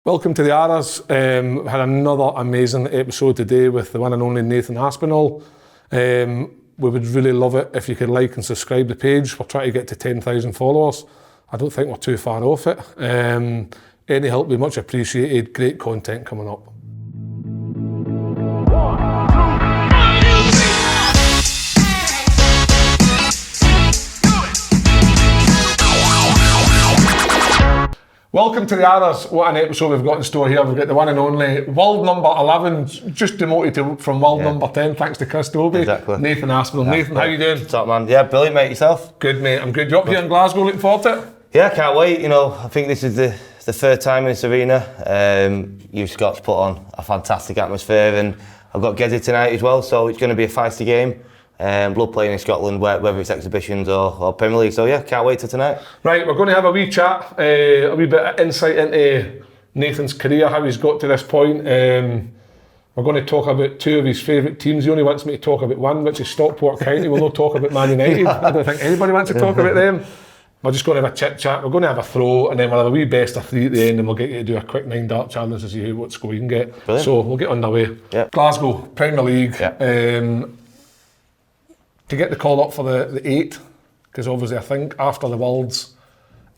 Welcome to the Aras. We had another amazing episode today with the one and only Nathan Aspinall. We would really love it if you could like and subscribe the page. We're trying to get to 10,000 followers. I don't think we're too far off it. Any help would be much appreciated. Great content coming up. Welcome to the Aras. What an episode we've got in store here. We've got the one and only world number 11, just demoted from world number 10, thanks to Chris Dobie. Exactly. Nathan Aspinall. Yeah. Nathan, how you doing? Top man. Yeah, brilliant, mate. Yourself? Good, mate. I'm good. You up here in Glasgow? Looking forward to it? Yeah, can't wait. You know, I think this is the third time in this arena. You Scots put on a fantastic atmosphere, and I've got Gezi tonight as well, so it's going to be a feisty game. Love playing in Scotland, whether it's exhibitions or Premier League. So yeah, can't wait till tonight. Right, we're going to have a wee chat, a wee bit of insight into Nathan's career, how he's got to this point. We're going to talk about two of his favourite teams. He only wants me to talk about one, which is Stockport County. We'll not talk about Man United. I don't think anybody wants to talk about them. We're just going to have a chit chat. We're going to have a throw, and then we'll have a wee best of three at the end, and we'll get you to do a quick 9-dart challenge to see what score you can get. Brilliant. So we'll get underway. Yep. Glasgow Premier League. Yep. To get the call up for the 8, because obviously I think after the Worlds,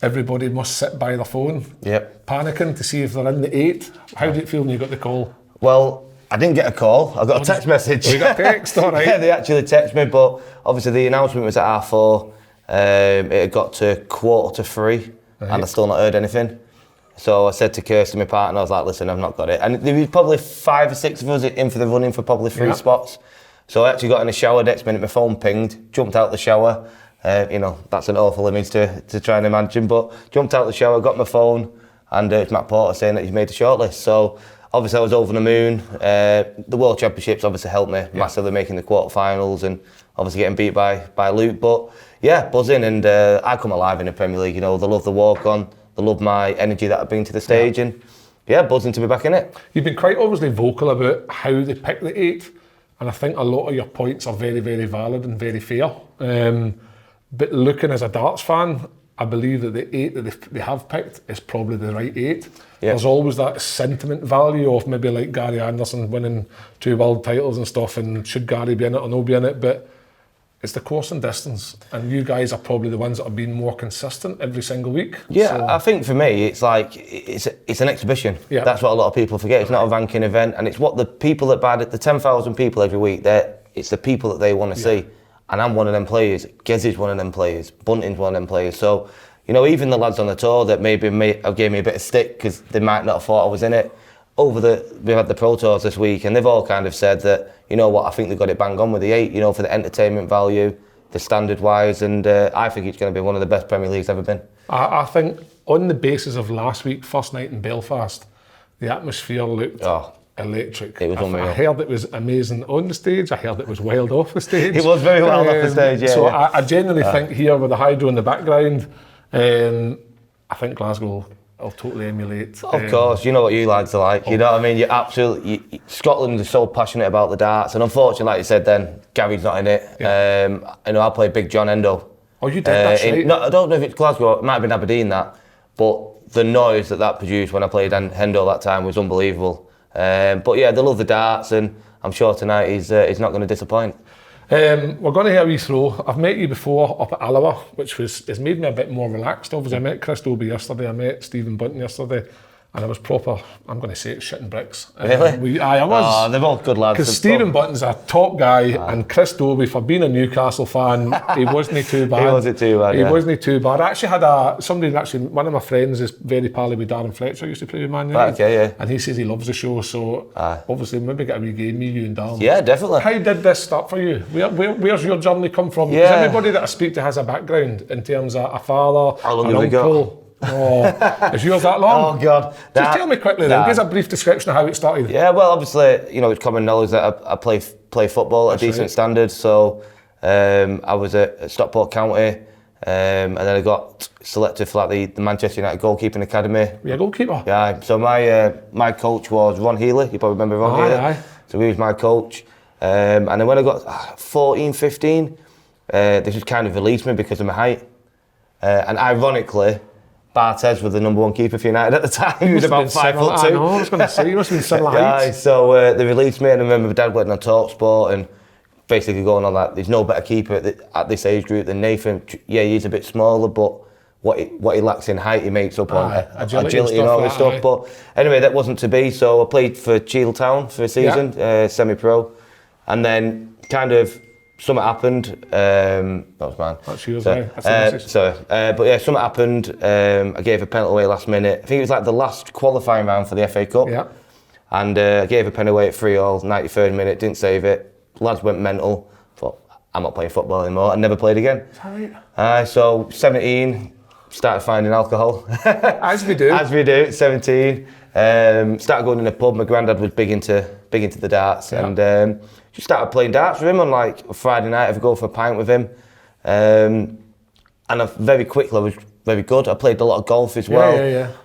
everybody must sit by their phone, panicking to see if they're in the 8. How did it feel when you got the call? Well, I didn't get a call. I got a text message. You got a text, all right. Yeah, they actually texted me, but obviously the announcement was at 4:30. It had got to 2:45, and I still not heard anything. So I said to Kirsty, my partner, I was like, listen, I've not got it. And there was probably 5 or 6 of us in for the running for probably 3 spots. So I actually got in the shower, next minute my phone pinged, jumped out the shower. You know, that's an awful image to try and imagine, but jumped out the shower, got my phone, and it's Matt Porter saying that he's made the shortlist. So obviously I was over the moon. The World Championships obviously helped me massively making the quarterfinals and obviously getting beat by Luke. But yeah, buzzing, and I come alive in the Premier League. You know, they love the walk on, they love my energy that I've been to the stage, and yeah, buzzing to be back in it. You've been quite obviously vocal about how they picked the 8. And I think a lot of your points are very, very valid and very fair. But looking as a darts fan, I believe that the 8 that they have picked is probably the right 8. Yep. There's always that sentiment value of maybe like Gary Anderson winning 2 world titles and stuff, and should Gary be in it or no be in it, but it's the course and distance, and you guys are probably the ones that have been more consistent every single week. Yeah, so I think for me, it's like, it's an exhibition. Yeah. That's what a lot of people forget. It's not a ranking event, and it's what the people that buy it, the 10,000 people every week, it's the people that they want to see. And I'm one of them players, Gezi's one of them players, Bunting's one of them players. So, you know, even the lads on the tour that maybe gave me a bit of stick because they might not have thought I was in it, we've had the Pro Tours this week, and they've all kind of said that, you know what, I think they've got it bang on with the 8, you know, for the entertainment value, the standard wise, and I think it's going to be one of the best Premier Leagues ever been. I think on the basis of last week, first night in Belfast, the atmosphere looked electric. It was unreal. I heard it was amazing on the stage, I heard it was wild off the stage. It was very wild off the stage, yeah. So I genuinely think here with the hydro in the background, I think Glasgow I'll totally emulate. Of course, you know what you lads are like. You know what I mean? You're absolutely. Scotland is so passionate about the darts, and unfortunately, like you said, then Gary's not in it. Yeah. You know, I played Big John Endo. Oh, you did that? Right. No, I don't know if it's Glasgow. It might have been Aberdeen that, but the noise that produced when I played Hendo that time was unbelievable. But yeah, they love the darts, and I'm sure tonight he's not going to disappoint. We're going to hear a wee throw. I've met you before up at Alloa, which has made me a bit more relaxed. Obviously, I met Chris Dobie yesterday, I met Stephen Bunting yesterday, and I was proper, I'm going to say it, shitting bricks. Really? I was. Oh, they're all good lads. Because Stephen Bunting's a top guy, and Chris Dobie, for being a Newcastle fan, he wasn't too bad. He wasn't too bad, He wasn't too bad. I actually had one of my friends is very pally with Darren Fletcher, used to play with Man United. Okay, yeah. And he says he loves the show, so obviously maybe get a wee game, me, you and Darren. Yeah, definitely. How did this start for you? Where's your journey come from? Because everybody that I speak to has a background in terms of a father, how long an have we uncle. got? Oh, is yours that long? Oh God! Just tell me quickly then. Give us a brief description of how it started. Yeah, well, obviously, you know, it's common knowledge that I play football at a decent standard. So I was at Stockport County, and then I got selected for like the Manchester United Goalkeeping Academy. You're a goalkeeper? Yeah. So my coach was Ron Healy. You probably remember Ron Healy. Aye. So he was my coach, and then when I got 14, 15, this was kind of released me because of my height, and ironically. Barthez was the number 1 keeper for United at the time. He was about 5'2". I know, I was going to say, you must have been similar heights. So they released me, and I remember my dad went on TalkSport and basically going on that there's no better keeper at this age group than Nathan. Yeah, he's a bit smaller, but what he lacks in height, he makes up on agility and all this stuff. But anyway, that wasn't to be. So I played for Cheadle for a season, semi-pro, and then kind of something happened. That was mine. That's yours, but yeah, something happened. I gave a penalty away last minute. I think it was like the last qualifying round for the FA Cup. Yeah. And I gave a penalty away at 3-3, 93rd minute, didn't save it. Lads went mental. Thought, I'm not playing football anymore. I never played again. Is that right? So 17, started finding alcohol. As we do. As we do, 17. Started going in a pub. My granddad was big into the darts, and just started playing darts with him on like a Friday night. I'd go for a pint with him, and very quickly I was very good. I played a lot of golf as well.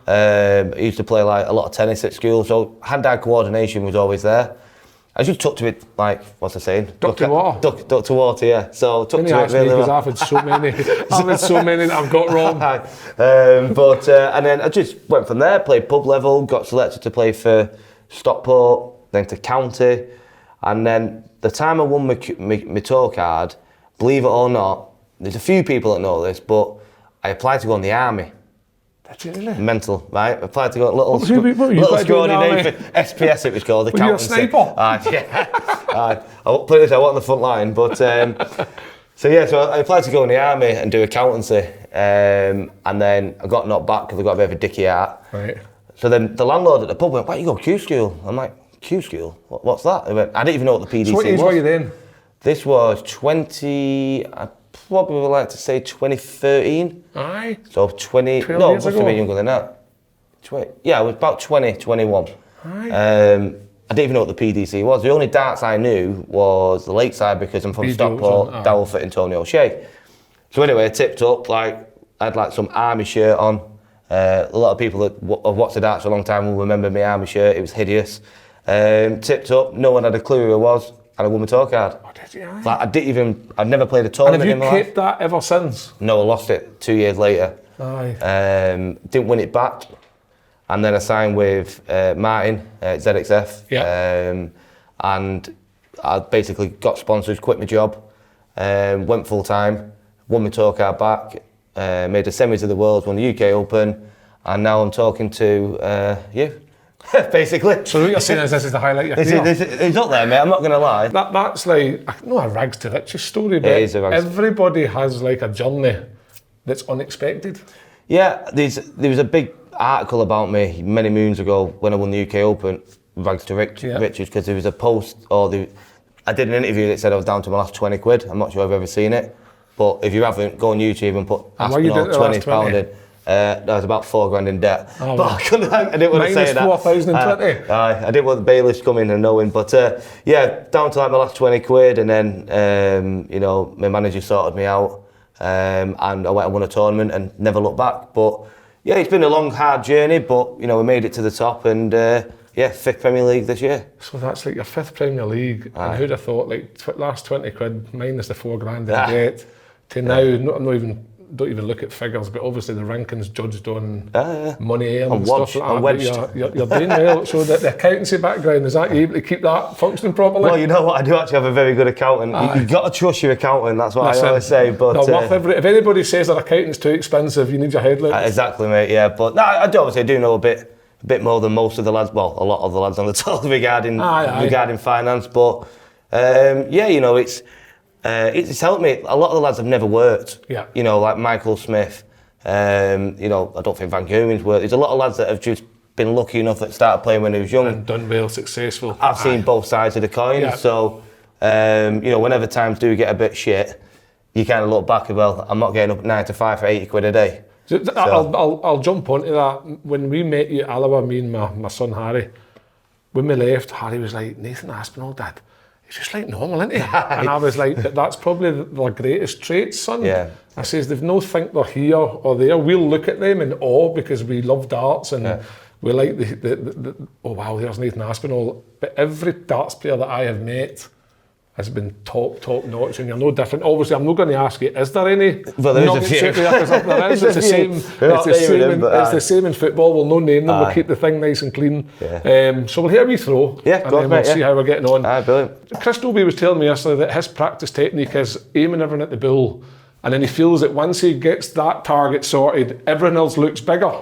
I used to play like a lot of tennis at school, so hand-eye coordination was always there. I just took to it like, what's I saying? Duck to water. Duck to water, yeah. So took to it really well. I've had so many. That I've got wrong. And then I just went from there, played pub level, got selected to play for Stockport, then to county, and then the time I won my tour card, believe it or not, there's a few people that know this, but I applied to go in the army. Really? Mental, right? I applied to go little scrawny name for SPS, it was called. Were you a sniper? I put it this, I wasn't on the front line, but so I applied to go in the army and do accountancy, and then I got knocked back because I got a bit of a dicky heart. Right. So then the landlord at the pub went, "Why don't you go Q school?" I'm like, "Q school? What's that?" He went, "I didn't even know what the PDC was." So what age were you then? This was 20. Probably like to say 2013. Aye. So 20. No, must have been younger than that. I was about 20, 21. Aye. I didn't even know what the PDC was. The only darts I knew was the Lakeside because I'm from Stockport, Dowlford and Tony O'Shea. So anyway, I tipped up, like, I had like some army shirt on. A lot of people that have watched the darts for a long time will remember my army shirt. It was hideous. Tipped up, no one had a clue who I was, and I won my tour card. Like I'd never played a tournament in my life. And have you kept that ever since? No, I lost it 2 years later. Aye. Didn't win it back. And then I signed with Martin at ZXF. Yeah. And I basically got sponsors, quit my job, went full time, won my tour card back, made the semis of the Worlds, won the UK Open, and now I'm talking to you. Basically. So what you're saying is this is the highlight of your career? It's up there, mate, I'm not going to lie. That's like, not a rags to riches story, but everybody has like a journey that's unexpected. Yeah, there was a big article about me many moons ago when I won the UK Open, rags to riches, because there was a post, I did an interview that said I was down to my last 20 quid. I'm not sure if I've ever seen it, but if you haven't, go on YouTube and put Aspinall £20 in. That was about $4,000 in debt. Oh, but I didn't want to say that. -4,020. I didn't want the bailiffs to come in and knowing. But down to like my last 20 quid, and then my manager sorted me out, and I went and won a tournament and never looked back. But yeah, it's been a long, hard journey, but we made it to the top, and 5th Premier League this year. So that's like your 5th Premier League, and who'd have thought, like last 20 quid minus the $4,000 in debt, to now, don't even look at figures, but obviously the rankings judged on money earned and stuff like that. You're doing well. So the accountancy background, is that you able to keep that functioning properly? Well, you know what, I do actually have a very good accountant. You've got to trust your accountant, that's what I always say. But if anybody says their accountant's too expensive, you need your head looked. Exactly, mate, yeah. But no, I do know a bit more than most of the lads, well, a lot of the lads on the tour regarding finance. But it's helped me. A lot of the lads have never worked. Yeah. Like Michael Smith. I don't think Van Goghen's worked. There's a lot of lads that have just been lucky enough that started playing when they was young. And done well, successful. I've seen both sides of the coin. Yeah. So, whenever times do get a bit shit, you kind of look back and, well, I'm not getting up at 9 to 5 for 80 quid a day. So. I'll jump onto that. When we met you at Alloa, me and my son Harry, when we left, Harry was like, "Nathan Aspinall, Dad, he's just like normal, isn't he?" And I was like, "That's probably their greatest traits, son." Yeah. I says, "They've no think they're here or there. We'll look at them in awe because we love darts and we like the oh wow, there's Nathan Aspinall." But every darts player that I have met has been top notch, and you're no different. Obviously, I'm not going to ask you, is there any? Well, there is a few. There is. It's the same. It's the same in football. We'll no name them. We'll keep the thing nice and clean. Yeah. So we'll hear a wee throw. Yeah, and then we'll see how we're getting on. Brilliant. Chris Dobie was telling me yesterday that his practice technique is aiming everything at the bull, and then he feels that once he gets that target sorted, everything else looks bigger.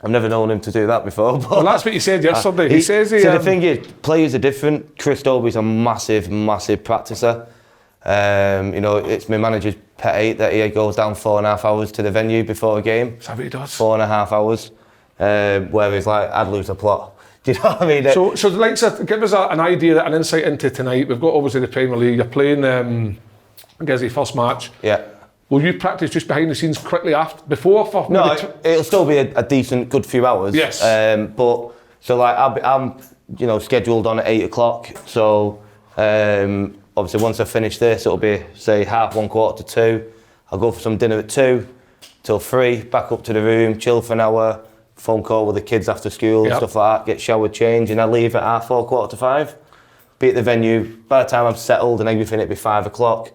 I've never known him to do that before. But well, that's what he said yesterday. He says he... So the thing is, players are different. Chris Dobie's a massive practicer. It's my manager's pet hate that he goes down 4.5 hours to the venue before a game. Is that what he does? 4.5 hours. Whereas, I'd lose the plot. Do you know what I mean? So give us an idea, an insight into tonight. We've got obviously the Premier League. You're playing Gizzy first match. Yeah. Will you practice just behind the scenes quickly before? No, it'll still be a decent, good few hours. Yes. I'm scheduled on at 8 o'clock. So obviously once I finish this, it'll be say 1:30, 1:45. I'll go for some dinner at 2 till 3. Back up to the room, chill for an hour. Phone call with the kids after school, stuff like that. Get showered, change, and I leave at 4:30, 4:45. Be at the venue. By the time I'm settled and everything, it'll be 5 o'clock.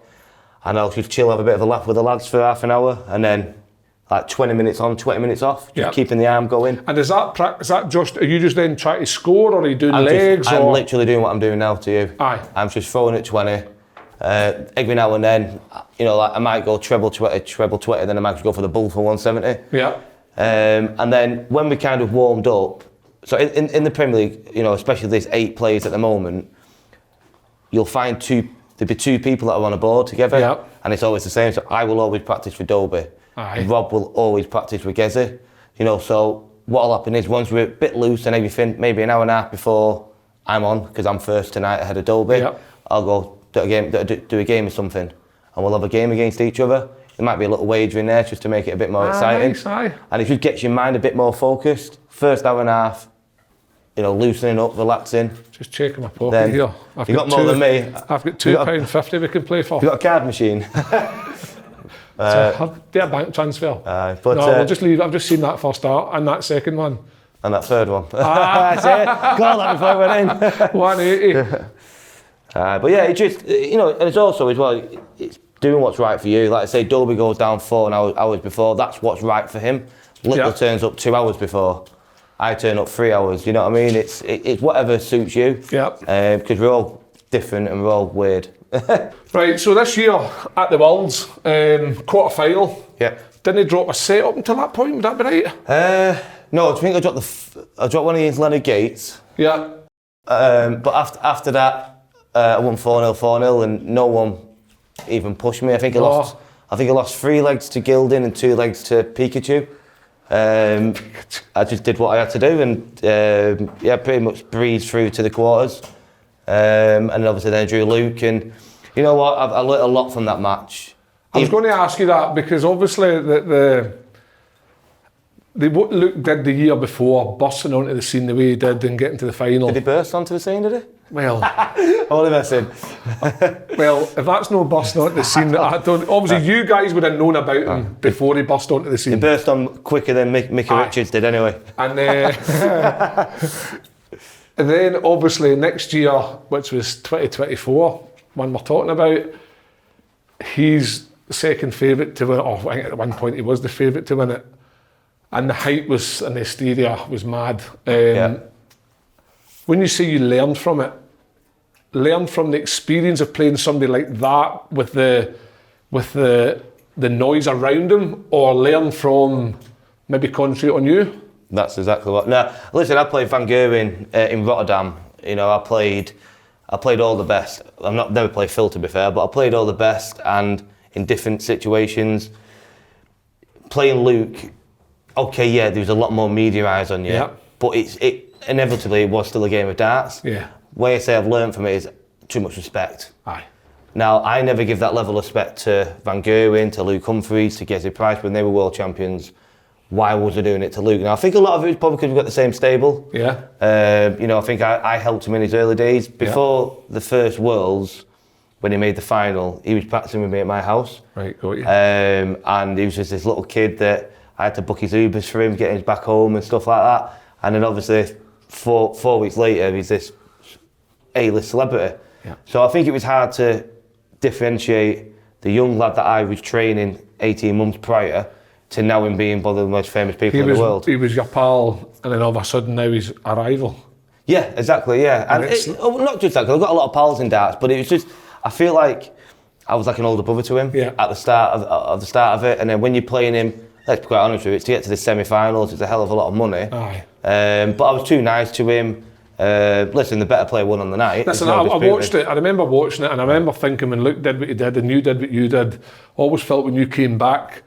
And I'll just chill, have a bit of a laugh with the lads for half an hour, and then 20 minutes on, 20 minutes off, just keeping the arm going. And is that just, are you just then trying to score, or are you doing legs? I'm literally doing what I'm doing now to you. Aye. I'm just throwing at 20. Every now and then, I might go treble 20, then I might just go for the bull for 170. Yeah. And then when we kind of warmed up, so in the Premier League, especially there's 8 players at the moment, you'll find there'll be 2 people that are on a board together, and it's always the same. So I will always practice with Dobie. Aye. Rob will always practice with Gezi. So what'll happen is once we're a bit loose and everything, maybe an hour and a half before I'm on, because I'm first tonight ahead of Dobie, I'll go do a game or something, and we'll have a game against each other. There might be a little wager in there just to make it a bit more exciting. Nice, and it just gets your mind a bit more focused. First hour and a half, loosening up, relaxing. Just checking my pocket here. You've got more than me. I've got £2.50 we can play for. You've got a card machine? Do a bank transfer. We'll just leave. I've just seen that first start and that second one. And that third one. That's it. Got that before I went in. 180. But yeah, it just, and it's also as well, it's doing what's right for you. Like I say, Dobie goes down 4 hours before. That's what's right for him. Little turns up 2 hours before. I turn up 3 hours. You know what I mean? It's whatever suits you. Yeah. Because we're all different and we're all weird. Right. So this year at the Worlds, quarter final. Yeah. Didn't he drop a set up until that point? Would that be right? No, I think I dropped one against Leonard Gates. Yeah. But after that, I won 4-0, and no one even pushed me. I think I lost 3 legs to Gilding and 2 legs to Pikachu. I just did what I had to do, and pretty much breezed through to the quarters. And obviously then I drew Luke, and you know what? I learnt a lot from that match. I was going to ask you that because obviously what Luke did the year before, bursting onto the scene the way he did and getting to the final. Did he burst onto the scene, did he? Well, only messing. Well, if that's no bursting onto the scene, obviously you guys would have known about him before he burst onto the scene. He burst on quicker than Mickey Richards did anyway. And and then obviously next year, which was 2024, one we're talking about, he's the second favourite to win it. I think at one point he was the favourite to win it. And the hype was, and the hysteria was mad. When you say you learned from it, learn from the experience of playing somebody like that with the noise around him, or learn from maybe concentrate on you? That's exactly what. Now, listen, I played Van Geuren in Rotterdam. I played all the best. Never played Phil, to be fair, but I played all the best, and in different situations. Playing Luke, okay, yeah, there was a lot more media eyes on you, but it inevitably was still a game of darts. Yeah. Where I say I've learned from it is too much respect. Aye. Now, I never give that level of respect to Van Geuren, to Luke Humphries, to Gezi Price when they were world champions. Why was I doing it to Luke? Now, I think a lot of it was probably because we've got the same stable. Yeah. I think I helped him in his early days. Before the first Worlds, when he made the final, he was practicing with me at my house. Right, got you. And he was just this little kid that I had to book his Ubers for him, getting his back home and stuff like that. And then obviously, four weeks later, he's this A-list celebrity. Yeah. So I think it was hard to differentiate the young lad that I was training 18 months prior to now him being one of the most famous people in the world. He was your pal, and then all of a sudden now he's a rival. Yeah, exactly, yeah. And not just that, because I've got a lot of pals in darts, but it was just, I feel like I was like an older brother to him at the start of it, and then when you're playing him, let's be quite honest with you, to get to the semi-finals, it's a hell of a lot of money. Aye. But I was too nice to him. Listen, the better player won on the night. Listen, I watched it. I remember watching it, and I remember thinking when Luke did what he did, and you did what you did. Always felt when you came back,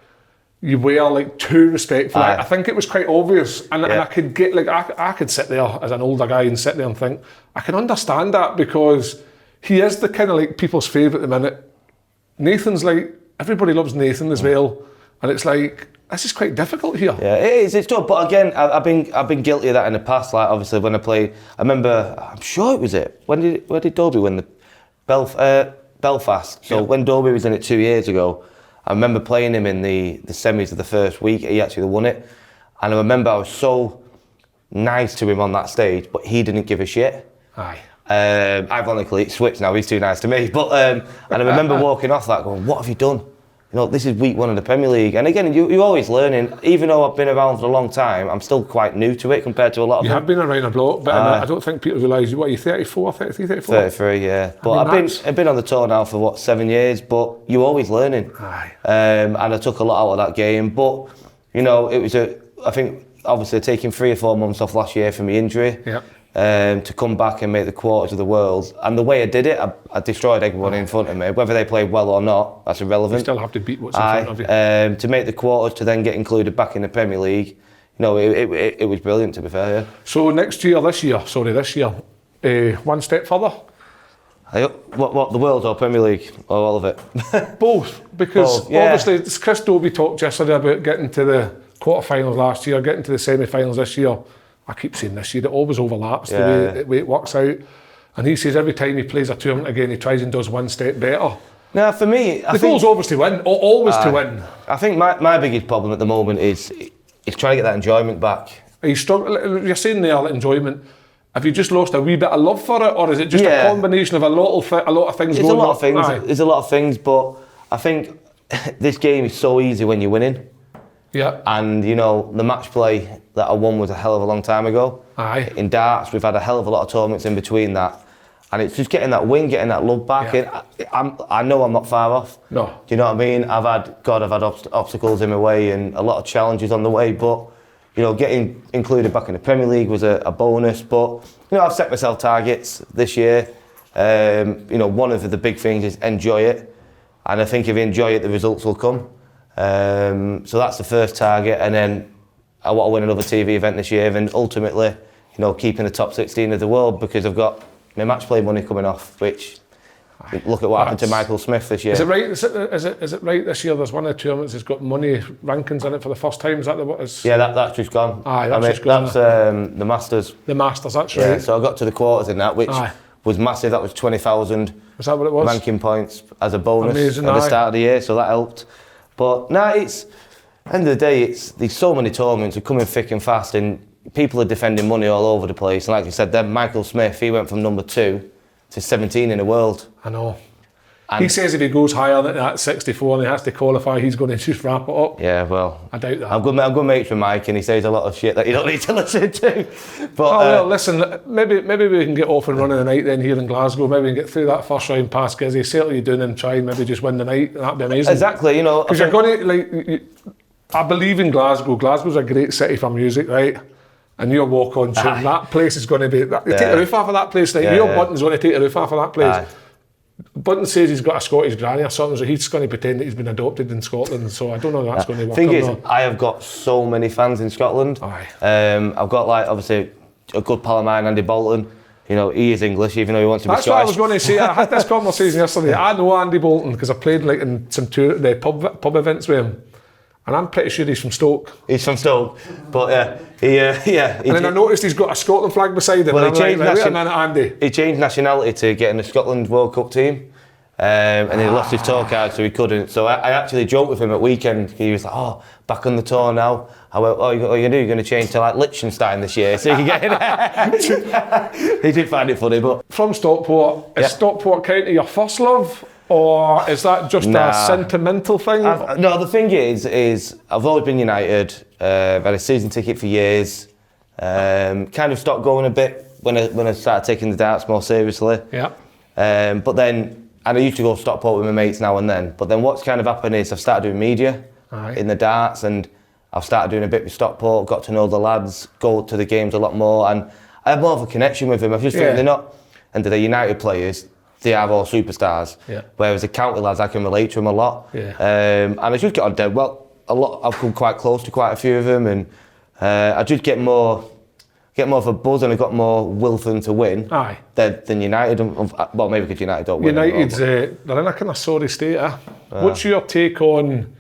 you were like too respectful. I think it was quite obvious, and I could get like I could sit there as an older guy and sit there and think I can understand that, because he is the kind of like people's favourite at the minute. Nathan's like, everybody loves Nathan as well, and it's like, this is quite difficult here. Yeah, it is. It's tough. But again, I've been guilty of that in the past. Like obviously when I played, I remember. I'm sure it was it. Where did Dobie win the Belfast? So when Dobie was in it 2 years ago, I remember playing him in the semis of the first week. He actually won it, and I remember I was so nice to him on that stage, but he didn't give a shit. Aye. Ironically, it's switched now. He's too nice to me. But and I remember walking off that going, "What have you done? You know, this is week 1 of the Premier League." And again, you're always learning. Even though I've been around for a long time, I'm still quite new to it compared to a lot of them. You have been around a block, but I don't think people realise, what are you, 34, 33, 34? 33, yeah. But I've been on the tour now for 7 years, but you're always learning. Aye. And I took a lot out of that game. But, you know, it was I think, obviously taking 3 or 4 months off last year from my injury. Yeah. To come back and make the quarters of the world, and the way I did it, I destroyed everyone in front of me. Whether they played well or not, that's irrelevant. You still have to beat what's in front of you. To make the quarters, to then get included back in the Premier League, you know, it was brilliant, to be fair. Yeah. So this year, one step further. What the world or Premier League or all of it? Both, because obviously Chris Dobie talked yesterday about getting to the quarterfinals last year, getting to the semi-finals this year. I keep saying this year, it always overlaps the way it works out. And he says every time he plays a tournament again, he tries and does one step better. Now, for me, the goal's obviously win, always to win. I think my biggest problem at the moment is trying to get that enjoyment back. Are you struggling? You're saying there, enjoyment. Have you just lost a wee bit of love for it, or is it just a combination of a lot of things going on? There's a lot of things. There's a lot of things, but I think this game is so easy when you're winning. Yeah. And, you know, the match play that I won was a hell of a long time ago. Aye. In darts, we've had a hell of a lot of tournaments in between that. And it's just getting that win, getting that love back. Yeah. And I know I'm not far off. No. Do you know what I mean? I've had obstacles in my way and a lot of challenges on the way. But, you know, getting included back in the Premier League was a bonus. But, you know, I've set myself targets this year. You know, one of the big things is enjoy it. And I think if you enjoy it, the results will come. So that's the first target, and then I want to win another TV event this year, and ultimately, you know, keeping the top 16 of the world, because I've got my match play money coming off. Which, look at what happened to Michael Smith this year. Is it right? Is it right this year? There's one of the tournaments that's got money rankings in it for the first time. Is that what is? Yeah, that's just gone. Aye, that's just gone. That's the Masters. The Masters, that's right. Yeah, so I got to the quarters in that, which was massive. That was 20,000. Was that what it was? Ranking points as a bonus. Amazing, at the start of the year, so that helped. But it's end of the day, there's so many tournaments are coming thick and fast, and people are defending money all over the place. And like you said, then Michael Smith, he went from number 2 to 17 in the world. I know. And he says if he goes higher than that 64 and he has to qualify, he's going to just wrap it up. Yeah, well, I doubt that. I'm good mates with Mike, and he says a lot of shit that you don't need to listen to. But well, listen, maybe we can get off and running the night then here in Glasgow. Maybe we can get through that first round past Gizzy, settle you down and try and maybe just win the night. That'd be amazing. Exactly, you know. Because you're going to, I believe in Glasgow. Glasgow's a great city for music, right? And your walk on tune, that place is going to be, you take the roof off of that place, like your Bunton's going to take the roof off of that place. Bunton says he's got a Scottish granny or something, so he's going to pretend that he's been adopted in Scotland, so I don't know if that's going to work. The thing is, I have got so many fans in Scotland. I've got, like, obviously, a good pal of mine, Andy Bolton. You know, he is English, even though he wants to be Scottish. That's what I was going to say. I had this conversation yesterday. I know Andy Bolton because I played like in some the pub events with him. And I'm pretty sure he's from Stoke. He's from Stoke, but yeah. And then I noticed he's got a Scotland flag beside him. Well, Andy. he changed nationality to get in the Scotland World Cup team. And he lost his toe card, so he couldn't. So I actually joked with him at weekend. He was like, "Oh, back on the tour now." I went, "Oh, what are you gonna do? You're gonna change to like Liechtenstein this year, so you can get in there." He did find it funny, but from Stockport, is Stockport County your first love, or is that just a sentimental thing? No, the thing is I've always been United. I've had a season ticket for years. Kind of stopped going a bit when I started taking the darts more seriously. Yeah. But then. And I used to go Stockport with my mates now and then. But then what's kind of happened is I've started doing media in the darts, and I've started doing a bit with Stockport, got to know the lads, go to the games a lot more, and I have more of a connection with them. I just think they're not, and they're United players, they are all superstars. Yeah. Whereas the county lads, I can relate to them a lot. Yeah. And I just get on dead well. I've come quite close to quite a few of them, and I just get more of a buzz, and I got more will for them to win than United. Well, maybe because United don't win. United's they're in a kind of sorry state. What's your take on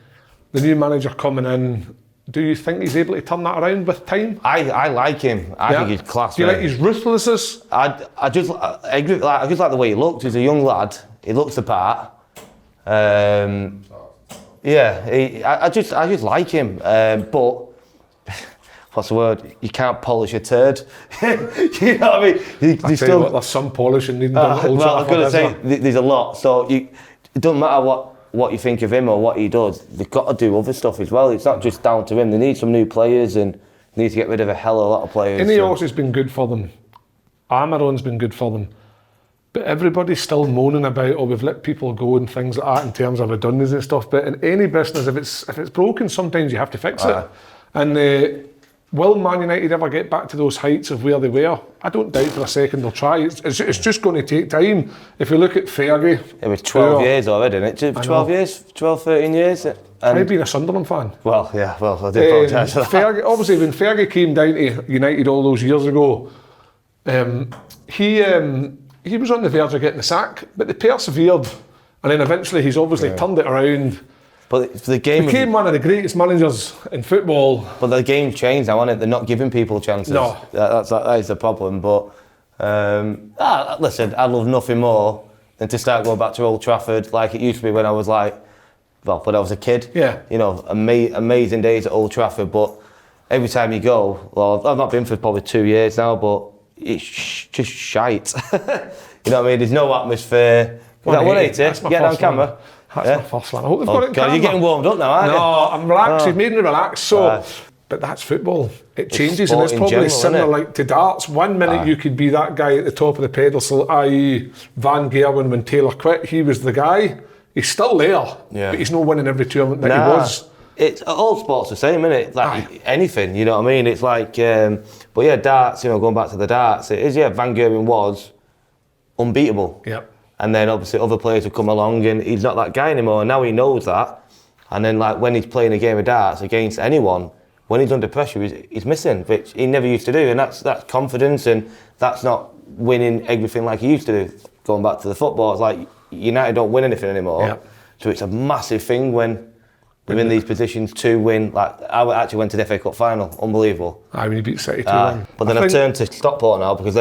the new manager coming in? Do you think he's able to turn that around with time? I like him. I think he's class. Do you like his ruthlessness? I just like the way he looks. He's a young lad. He looks the part. I just like him. But what's the word? You can't polish a turd. You know what I mean? There's some polishing needing done. Well, I'm going to say there's a lot. So it doesn't matter what you think of him or what he does. They've got to do other stuff as well. It's not just down to him. They need some new players, and they need to get rid of a hell of a lot of players. Ineos has been good for them. Amaron's been good for them. But everybody's still moaning about, we've let people go and things like that in terms of redundancy and stuff. But in any business, if it's broken, sometimes you have to fix it. And will Man United ever get back to those heights of where they were? I don't doubt for a second they'll try. It's just going to take time. If you look at Fergie... It was 12 years already, isn't it? 12 years? 12, 13 years? I've been a Sunderland fan. Well, I do apologise for that. Fergie, obviously, when Fergie came down to United all those years ago, he was on the verge of getting the sack, but they persevered, and then eventually he's obviously turned it around. But the game became one of the greatest managers in football. But the game's changed now, hasn't it? They're not giving people chances. No. That is the problem. But listen, I'd love nothing more than to start going back to Old Trafford like it used to be when I was when I was a kid. Yeah. You know, amazing days at Old Trafford. But every time you go, well, I've not been for probably 2 years now, but it's just shite. You know what I mean? There's no atmosphere. Is that 180? Get on camera. That's my first one. I hope they've got it in camera. You're getting warmed up now, aren't you? No, I'm relaxed. He's made me relax. So, but that's football. It changes, and it's probably similar like to darts. 1 minute you could be that guy at the top of the pedestal, i.e. Van Gerwen when Taylor quit. He was the guy. He's still there, but he's not winning every tournament that he was. It's all sports the same, isn't it? Like anything, you know what I mean? It's like, but yeah, darts. You know, going back to the darts, it is. Yeah, Van Gerwen was unbeatable. Yep. And then obviously other players have come along, and he's not that guy anymore. And now he knows that. And then like when he's playing a game of darts against anyone, when he's under pressure, he's missing, which he never used to do. And that's confidence, and that's not winning everything like he used to do. Going back to the football, it's like United don't win anything anymore. Yep. So it's a massive thing when they're in these positions to win. Like I actually went to the FA Cup final, unbelievable. When you beat City 2-1. But then I've turned to Stockport now because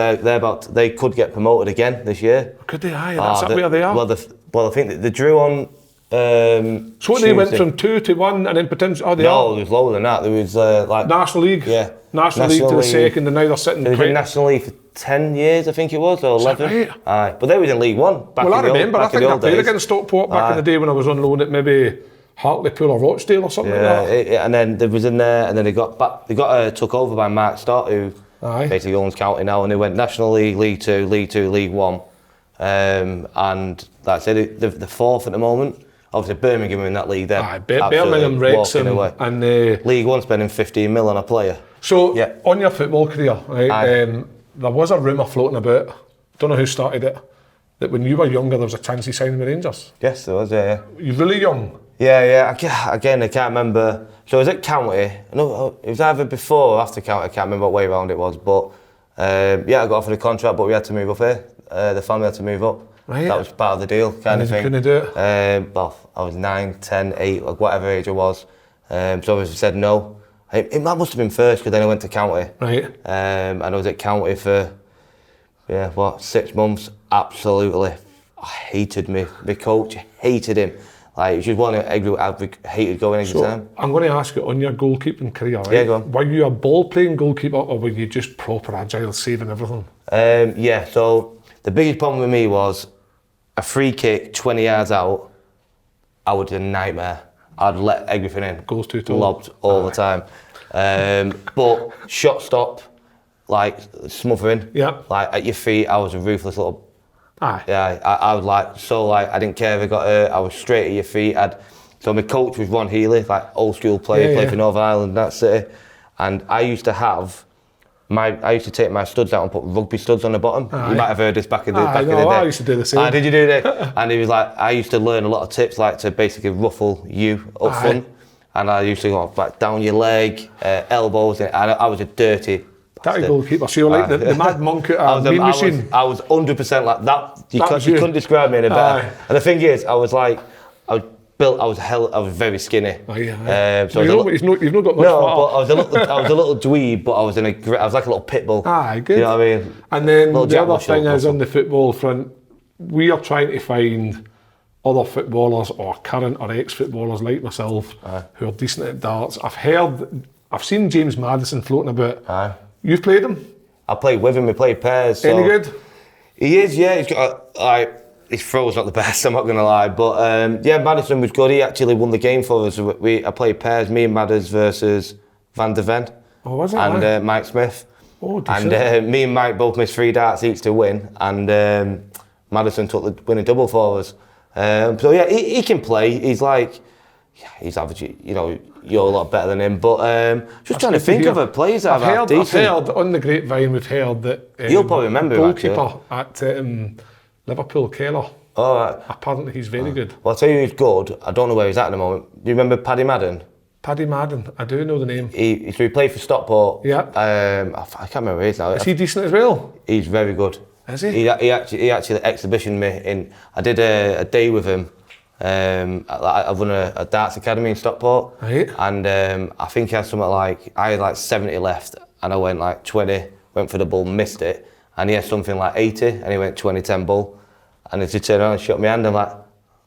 they could get promoted again this year. Could they? That's where they are. Well, I think they drew on. So they went from 2 to 1 and then potentially. No, there was lower than that. There was like National League. Yeah, National League to the second, and now they're sitting. They were in National League for 10 years, I think it was, or 11. Right? Aye, but they were in League One. I remember. I think I played against Stockport back in the day when I was on loan at maybe Hartlepool or Rochdale or something like that. And then there was in there, and then they got took over by Mark Stott, who basically owns County now, and they went National League, League Two, League One, and that's it. They're fourth at the moment. Obviously Birmingham in that league there. Birmingham, Wrexham, and League One spending 15 mil on a player. So on your football career, right? There was a rumour floating about. Don't know who started it. That when you were younger, there was a chance of signing with Rangers. Yes, there was. Yeah. You're really young. Yeah. Again, I can't remember. So it was at County. No, it was either before or after County. I can't remember what way round it was. But I got offered a contract, but we had to move up here. The family had to move up. Right. That was part of the deal, kind of thing. Couldn't do it? Well, I was 9, 10, 8, or whatever age I was. So obviously said no. It must have been first, because then I went to County. Right. And I was at County for 6 months. Absolutely I hated my coach, hated him. Like, it was just one I hated going every time. I'm going to ask you, on your goalkeeping career, right? Yeah, go on. Were you a ball-playing goalkeeper or were you just proper agile, saving everything? Yeah, so the biggest problem with me was a free kick 20 yards out, I would do a nightmare. I'd let everything in. Goes too tall. Lobbed all the time. But shot stop, like smothering, like at your feet, I was a ruthless little. Aye. Yeah, I was I didn't care if I got hurt, I was straight at your feet. So my coach was Ron Healy, like old school player, played for Northern Ireland, that city. And I used to take my studs out and put rugby studs on the bottom. Aye. You might have heard this back in the day. I used to do the same. Did you do that? And he was like, I used to learn a lot of tips, like to basically ruffle you up front. And I used to go like down your leg, elbows, and I was a dirty goalkeeper. So you were like the mad monk at a mean machine. I was 100% like that. You couldn't describe me any better. And the thing is, I was very skinny. So you've not got much fat. But I was a little dweeb, but I was like a little pit bull. Good. You know what I mean? And then the other thing is, on the football front, we are trying to find other footballers or current or ex-footballers like myself who are decent at darts. I've seen James Maddison floating about. You've played him? I played with him, we played pairs. So any good? He is, yeah. He's got his throw's not the best, I'm not going to lie. But Maddison was good. He actually won the game for us. I played pairs, me and Madders versus Van der Ven. Oh, was it? And Mike Smith. Oh, decent. And me and Mike both missed 3 darts each to win. And Maddison took the winning double for us. So yeah, he can play. He's average, you know, you're a lot better than him. But just trying to think of a players that I've heard on the grapevine, we've heard that you'll probably remember goalkeeper at Liverpool, Keller. Oh, right. Apparently he's very good. Well, I'll tell you who's good. I don't know where he's at the moment. Do you remember Paddy Madden? Paddy Madden, I do know the name. He played for Stockport. Yeah. I can't remember where he is now. Is he decent as well? He's very good. Is he? He actually exhibitioned me in. I did a day with him. I run a darts academy in Stockport, right. And I think he had something like, I had like 70 left, and I went like 20, went for the bull, missed it, and he had something like 80, and he went 20-10 bull, and as he turned around and shot my hand, I'm like,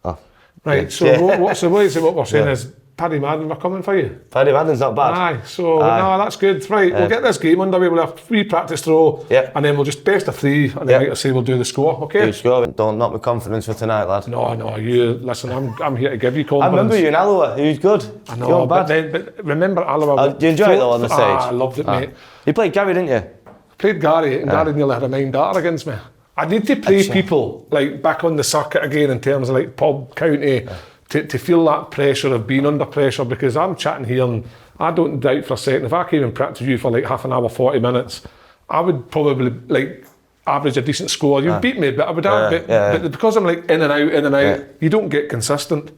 oh. Right. So what we're saying is, Paddy Madden, we're coming for you. Paddy Madden's not bad. No, that's good. Right, we'll get this game underway. We'll have 3 practice throw, and then we'll just best of 3, and then like I say, we'll do the score. Okay. Do score. Don't knock my confidence for tonight, lad. No. You listen. I'm here to give you confidence. I remember you in Alloa. He was good. I know, but remember Alloa. Did you enjoy it though on the stage? I loved it, mate. You played Gary, didn't you? Played Gary, and Gary nearly had a 9-darter against me. I need to play people like back on the circuit again in terms of like pub, county. To feel that pressure of being under pressure, because I'm chatting here and I don't doubt for a second if I came and practice you for like half an hour, 40 minutes, I would probably like average a decent score. You'd beat me, but I would have, but because I'm like in and out, you don't get consistent.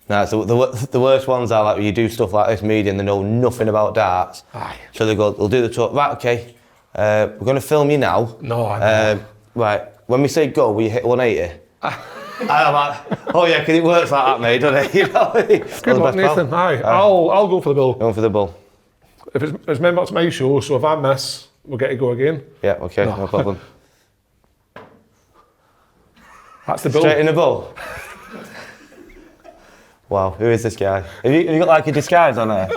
No, so the worst ones are like when you do stuff like this media and they know nothing about darts. So they'll do the talk, right, okay, we're going to film you now. Right, when we say go, will you hit 180? And I'm like, oh yeah, because it works like that, mate, doesn't it? You know? Good luck, Nathan. I'll go for the bull. Going for the bull. If remember, it's my show, so if I miss, we'll get to go again. Yeah, okay, no problem. That's the bull. Straight in the bull. Wow, who is this guy? Have you got like a disguise on there?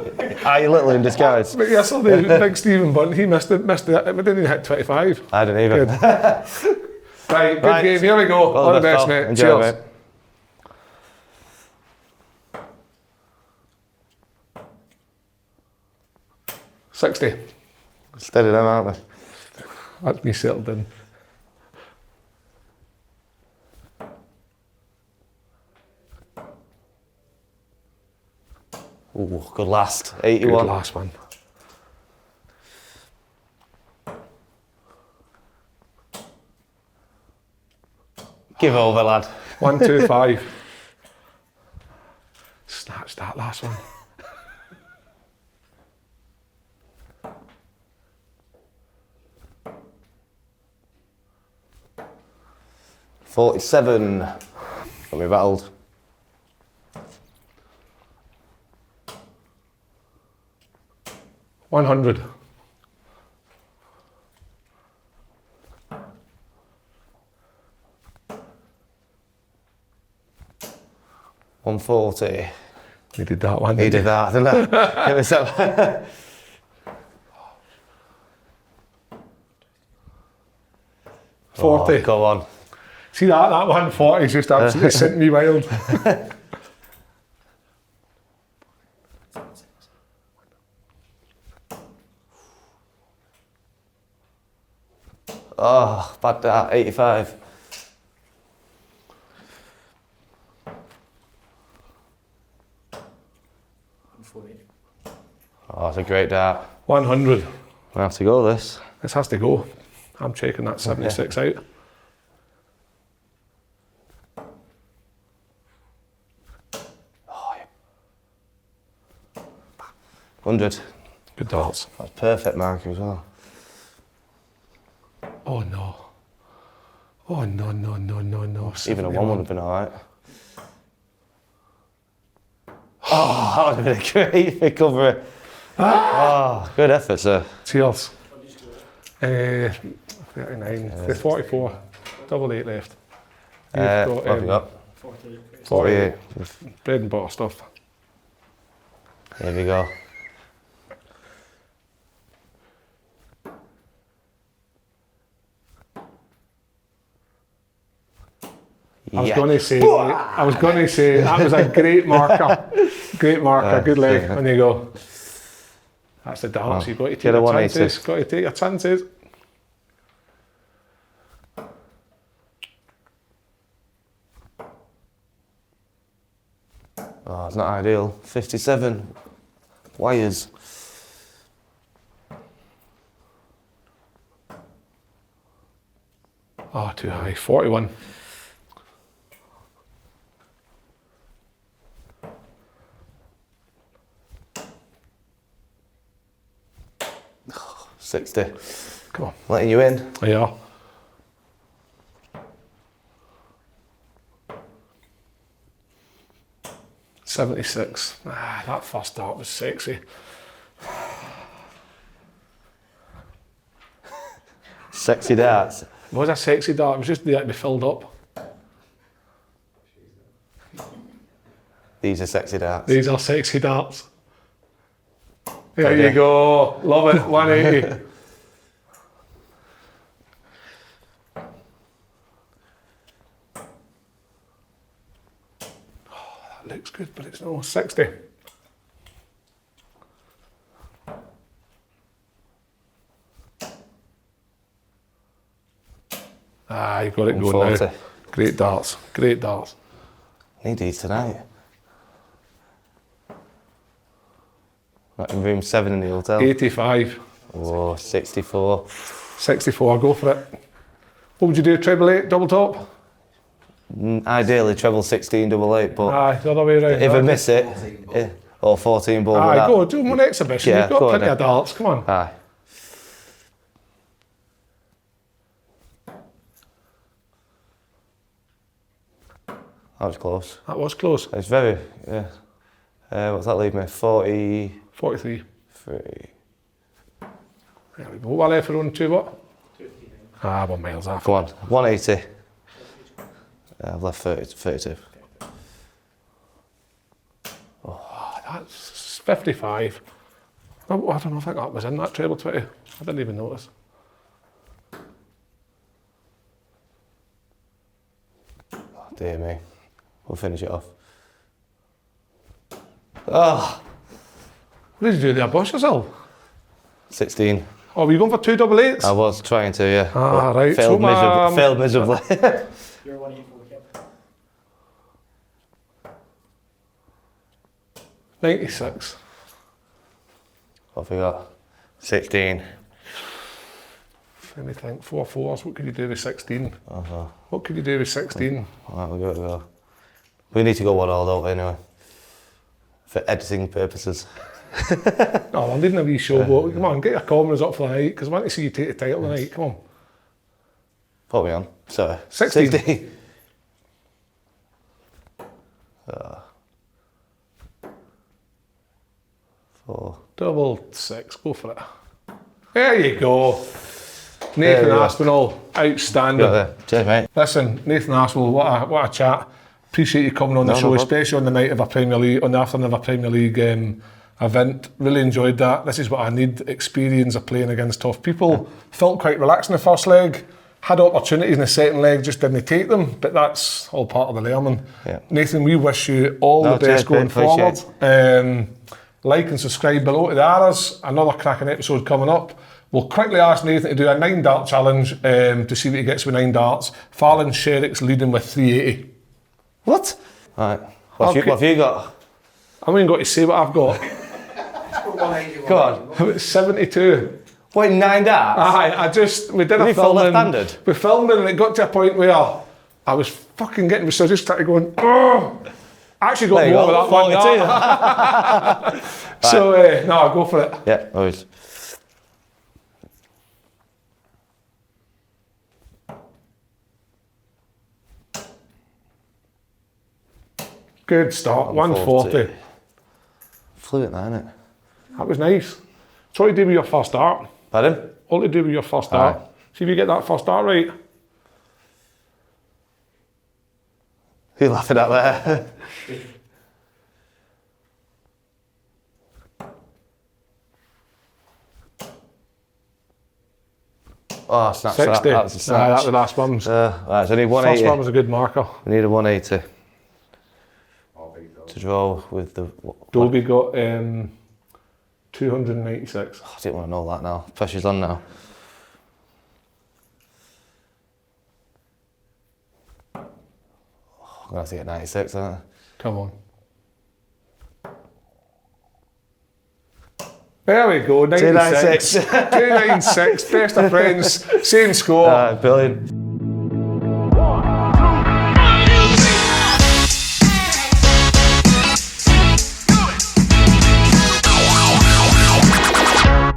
Are you little in disguise? Yesterday, big Stephen Bunt, he missed it. We didn't even hit 25. I didn't even. Good. Right, good game. Here we go. All the best, mate. Enjoy, cheers. Mate. 60. Steady them, aren't they? That's me settled in. Ooh, good last. 81. Good last one. Give over, lad. 1-2-5. Snatch that last one. $47. Got me rattled. $100. 140. You did that one. He did that, didn't I? It was that. 40. Oh, go on. See that 140 is just absolutely sent me wild. Oh, bad that. 85. Oh, it's a great dart. 100. I have to go this. This has to go. I'm checking that 76 out. Oh, yeah. 100. Good darts. That's perfect marker as well. Oh no. Oh no, no, no, no, no. Even a 1 would have been alright. Oh, that would have been a great recovery. Oh, good effort, sir. Cheers. 39. 44. Double 8 left. You've What have you got? 48. Bread and butter stuff. Here we go. I was going to say that was a great marker. Great marker, good leg. Yeah. And you go. That's the dance. You've got to take Get a your 180. chances. Got to take your chances. Oh, it's not ideal. 57 wires. Oh, too high. 41. Oh, 60. Come on. Letting you in. Yeah. $76. Ah, that first dart was sexy. Sexy darts. It was a sexy dart. It was just there to be filled up. These are sexy darts. These are sexy darts. There Okay. you go. Love it. 180. That looks good, but it's no 60. Ah, you've got it going 140. now. Great darts. Great darts. Need these tonight. Right, in room 7 in the hotel. 85. Oh, 64. 64, go for it. What would you do? Treble 8, double top? Ideally, treble 16, double 8, but Aye, the other way around. if I miss it, or 14 ball. Aye, with go, do one exhibition. Yeah, You've got go on plenty then. of darts, come on. Aye. That was close. That was close. It's very, yeah. What's that leave me? 43. 43. There we go. What left for on 2 what? 1 miles off. Go on, 180. I've left 32. That's 55. Oh, I don't know if that was in that treble 20. I didn't even notice. Oh, dear me. We'll finish it off. Oh, What did you do there? Boss yourself? 16. Oh, were you going for 2 double 8s? I was trying to, yeah. Ah, but right. Failed, So, failed miserably. You're 184, yep. 96. What have we got? 16. Let me think. 4 4s. What could you do with 16? Uh-huh. What could you do with 16? Alright, we'll go. We need to go 1 all, don't we, anyway? For editing purposes. Oh, I'm leading a wee showboat. Come on, get your cameras up for the night, because I want to see you take the title tonight. Come on. What are we on? Sorry. 16. 16. Four. Double 6. Go for it. There you go. There Nathan you go. Aspinall, outstanding. Got there. Cheers, mate. Listen, Nathan Aspinall, what a chat. Appreciate you coming on the No, show, no problem. especially on the night of a Premier League, on the afternoon of a Premier League event. Really enjoyed that. This is what I need, experience of playing against tough people. Felt quite relaxed in the first leg. Had opportunities in the second leg, just didn't take them, but that's all part of the learning. Yeah. Nathan, we wish you all the cheers, best going mate, appreciate forward. Like and subscribe below to the others. Another cracking episode coming up. We'll quickly ask Nathan to do a 9-dart challenge to see what he gets with 9 darts. Fallon Sherrick's leading with 380. What? Right. What have you got? I haven't even got to say what I've got. Go on. It's 72. Wait, 9 darts? Aye, we did a you full filming. left-handed? We filmed it and it got to a point where I was fucking getting, so I just started going, oh! I actually got There you more go, with that one. 42. So, no, I'll go for it. Yeah, always. Good start, 140. Flew it there, innit? That was nice. So what do you do with your first dart? Pardon? All to do with your first dart. Aye. See if you get that first dart right. Who you laughing at there? Oh, snap. 60. That was a Aye, snatch. that's the last ones. Right, so I need First 180. one was a good marker. We need a 180 to draw with the. Dolby got 296. I didn't want to know that now. Pressure's on now. I'm going to have to get 96, aren't I? Come on. There we go, 96. 296, best of friends, same score. Brilliant.